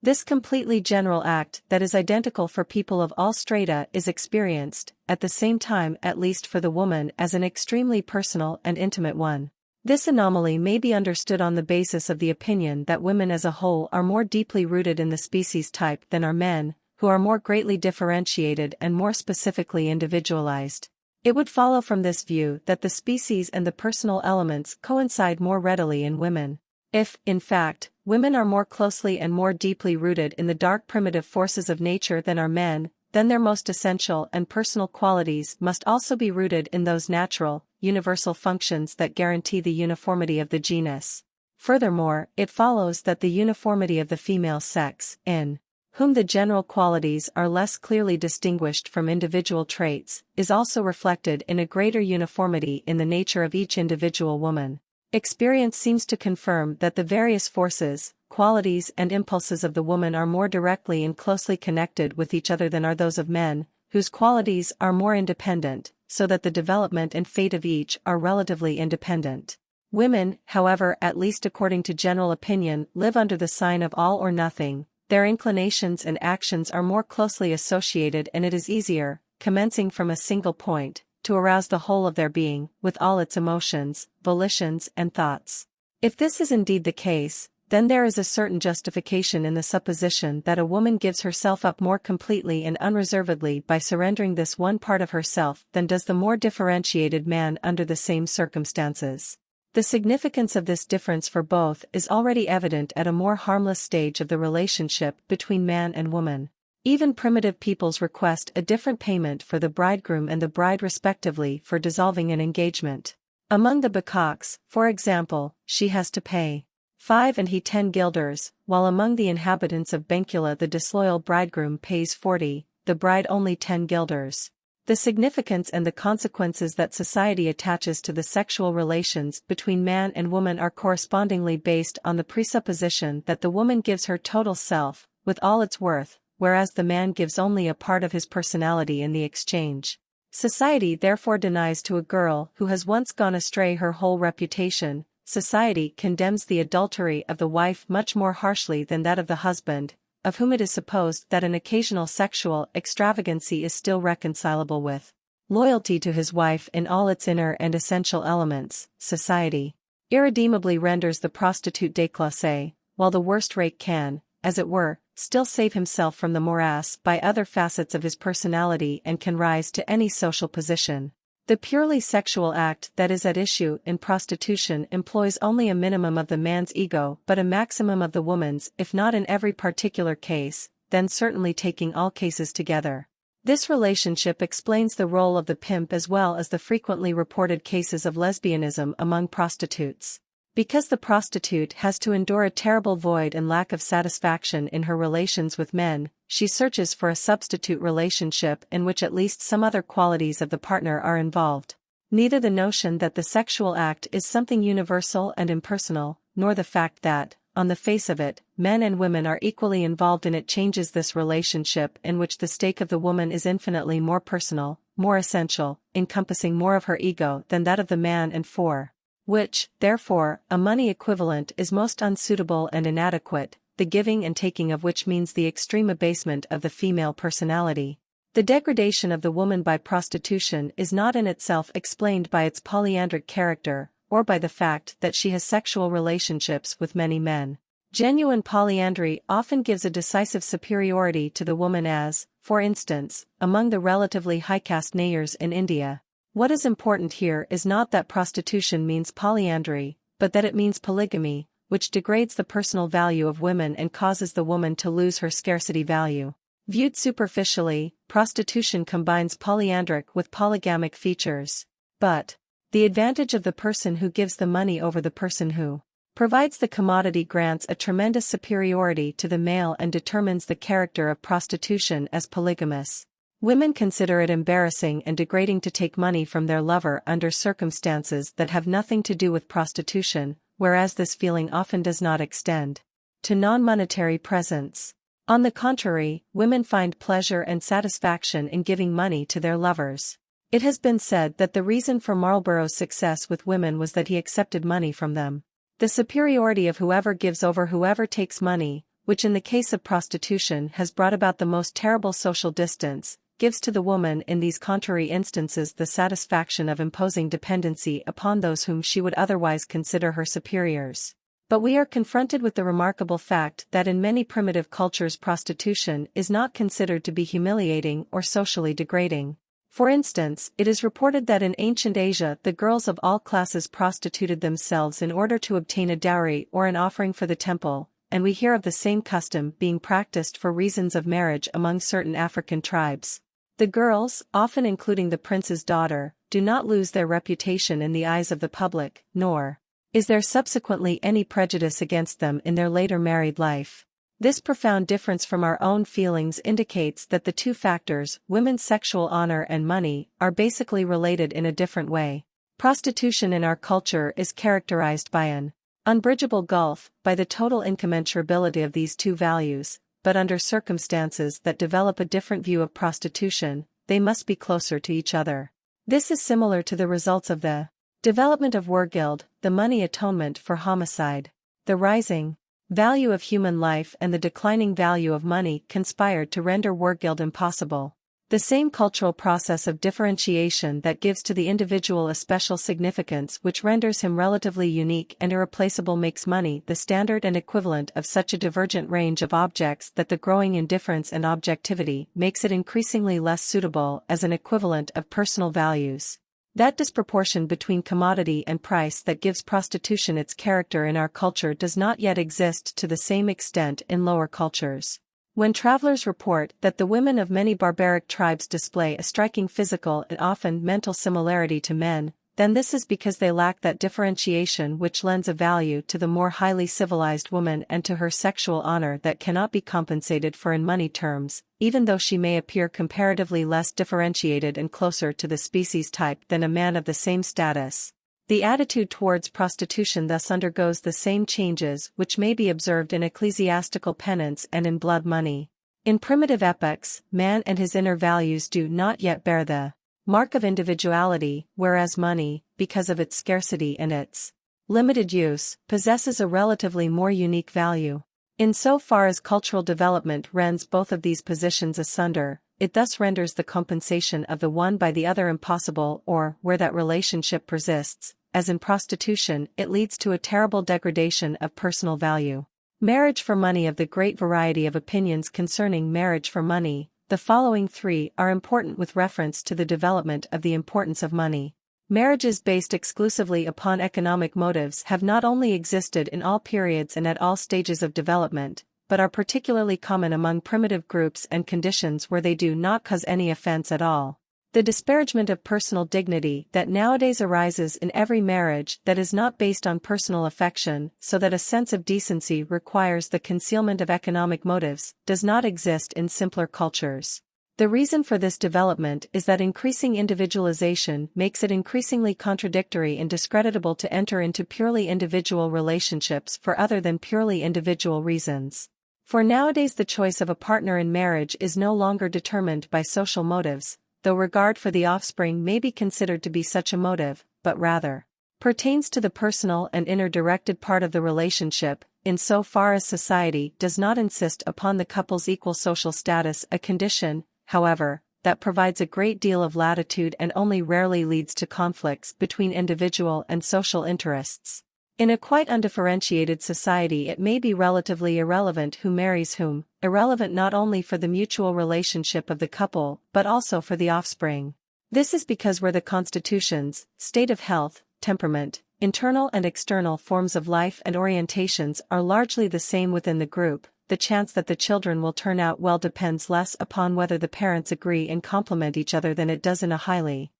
This completely general act that is identical for people of all strata is experienced, at the same time at least for the woman, as an extremely personal and intimate one. This anomaly may be understood on the basis of the opinion that women as a whole are more deeply rooted in the species type than are men, who are more greatly differentiated and more specifically individualized. It would follow from this view that the species and the personal elements coincide more readily in women. If, in fact, women are more closely and more deeply rooted in the dark primitive forces of nature than are men, then their most essential and personal qualities must also be rooted in those natural, universal functions that guarantee the uniformity of the genus. Furthermore, it follows that the uniformity of the female sex, in whom the general qualities are less clearly distinguished from individual traits, is also reflected in a greater uniformity in the nature of each individual woman. Experience seems to confirm that the various forces, qualities and impulses of the woman are more directly and closely connected with each other than are those of men, whose qualities are more independent, so that the development and fate of each are relatively independent. Women, however, at least according to general opinion, live under the sign of all or nothing. Their inclinations and actions are more closely associated, and it is easier, commencing from a single point, to arouse the whole of their being, with all its emotions, volitions and thoughts. If this is indeed the case, then there is a certain justification in the supposition that a woman gives herself up more completely and unreservedly by surrendering this one part of herself than does the more differentiated man under the same circumstances. The significance of this difference for both is already evident at a more harmless stage of the relationship between man and woman. Even primitive peoples request a different payment for the bridegroom and the bride respectively for dissolving an engagement. Among the Bacoks, for example, she has to pay 5 and he 10 guilders, while among the inhabitants of Bencula the disloyal bridegroom pays 40, the bride only 10 guilders. The significance and the consequences that society attaches to the sexual relations between man and woman are correspondingly based on the presupposition that the woman gives her total self, with all its worth, whereas the man gives only a part of his personality in the exchange. Society therefore denies to a girl who has once gone astray her whole reputation. Society condemns the adultery of the wife much more harshly than that of the husband, of whom it is supposed that an occasional sexual extravagancy is still reconcilable with loyalty to his wife in all its inner and essential elements. Society irredeemably renders the prostitute déclassée, while the worst rake can, as it were, still save himself from the morass by other facets of his personality and can rise to any social position. The purely sexual act that is at issue in prostitution employs only a minimum of the man's ego but a maximum of the woman's, if not in every particular case, then certainly taking all cases together. This relationship explains the role of the pimp as well as the frequently reported cases of lesbianism among prostitutes. Because the prostitute has to endure a terrible void and lack of satisfaction in her relations with men, she searches for a substitute relationship in which at least some other qualities of the partner are involved. Neither the notion that the sexual act is something universal and impersonal, nor the fact that, on the face of it, men and women are equally involved in it changes this relationship in which the stake of the woman is infinitely more personal, more essential, encompassing more of her ego than that of the man and for which, therefore, a money equivalent is most unsuitable and inadequate, the giving and taking of which means the extreme abasement of the female personality. The degradation of the woman by prostitution is not in itself explained by its polyandric character, or by the fact that she has sexual relationships with many men. Genuine polyandry often gives a decisive superiority to the woman as, for instance, among the relatively high-caste Nayars in India. What is important here is not that prostitution means polyandry, but that it means polygamy, which degrades the personal value of women and causes the woman to lose her scarcity value. Viewed superficially, prostitution combines polyandric with polygamic features. But the advantage of the person who gives the money over the person who provides the commodity grants a tremendous superiority to the male and determines the character of prostitution as polygamous. Women consider it embarrassing and degrading to take money from their lover under circumstances that have nothing to do with prostitution, whereas this feeling often does not extend to non-monetary presents. On the contrary, women find pleasure and satisfaction in giving money to their lovers. It has been said that the reason for Marlborough's success with women was that he accepted money from them. The superiority of whoever gives over whoever takes money, which in the case of prostitution has brought about the most terrible social distance, gives to the woman in these contrary instances the satisfaction of imposing dependency upon those whom she would otherwise consider her superiors. But we are confronted with the remarkable fact that in many primitive cultures prostitution is not considered to be humiliating or socially degrading. For instance, it is reported that in ancient Asia the girls of all classes prostituted themselves in order to obtain a dowry or an offering for the temple, and we hear of the same custom being practiced for reasons of marriage among certain African tribes. The girls, often including the prince's daughter, do not lose their reputation in the eyes of the public, nor is there subsequently any prejudice against them in their later married life. This profound difference from our own feelings indicates that the two factors, women's sexual honor and money, are basically related in a different way. Prostitution in our culture is characterized by an unbridgeable gulf, by the total incommensurability of these two values, but under circumstances that develop a different view of prostitution, they must be closer to each other. This is similar to the results of the development of wergild, the money atonement for homicide. The rising value of human life and the declining value of money conspired to render wergild impossible. The same cultural process of differentiation that gives to the individual a special significance which renders him relatively unique and irreplaceable makes money the standard and equivalent of such a divergent range of objects that the growing indifference and objectivity makes it increasingly less suitable as an equivalent of personal values. That disproportion between commodity and price that gives prostitution its character in our culture does not yet exist to the same extent in lower cultures. When travelers report that the women of many barbaric tribes display a striking physical and often mental similarity to men, then this is because they lack that differentiation which lends a value to the more highly civilized woman and to her sexual honor that cannot be compensated for in money terms, even though she may appear comparatively less differentiated and closer to the species type than a man of the same status. The attitude towards prostitution thus undergoes the same changes which may be observed in ecclesiastical penance and in blood money. In primitive epochs, man and his inner values do not yet bear the mark of individuality, whereas money, because of its scarcity and its limited use, possesses a relatively more unique value. In so far as cultural development rends both of these positions asunder, it thus renders the compensation of the one by the other impossible, or, where that relationship persists, as in prostitution, it leads to a terrible degradation of personal value. Marriage for money. Of the great variety of opinions concerning marriage for money, the following three are important with reference to the development of the importance of money. Marriages based exclusively upon economic motives have not only existed in all periods and at all stages of development, but are particularly common among primitive groups and conditions where they do not cause any offense at all. The disparagement of personal dignity that nowadays arises in every marriage that is not based on personal affection, so that a sense of decency requires the concealment of economic motives, does not exist in simpler cultures. The reason for this development is that increasing individualization makes it increasingly contradictory and discreditable to enter into purely individual relationships for other than purely individual reasons. For nowadays the choice of a partner in marriage is no longer determined by social motives, though regard for the offspring may be considered to be such a motive, but rather pertains to the personal and inner-directed part of the relationship, in so far as society does not insist upon the couple's equal social status, a condition, however, that provides a great deal of latitude and only rarely leads to conflicts between individual and social interests. In a quite undifferentiated society it may be relatively irrelevant who marries whom, irrelevant not only for the mutual relationship of the couple but also for the offspring. This is because where the constitutions, state of health, temperament, internal and external forms of life and orientations are largely the same within the group, the chance that the children will turn out well depends less upon whether the parents agree and complement each other than it does in a highly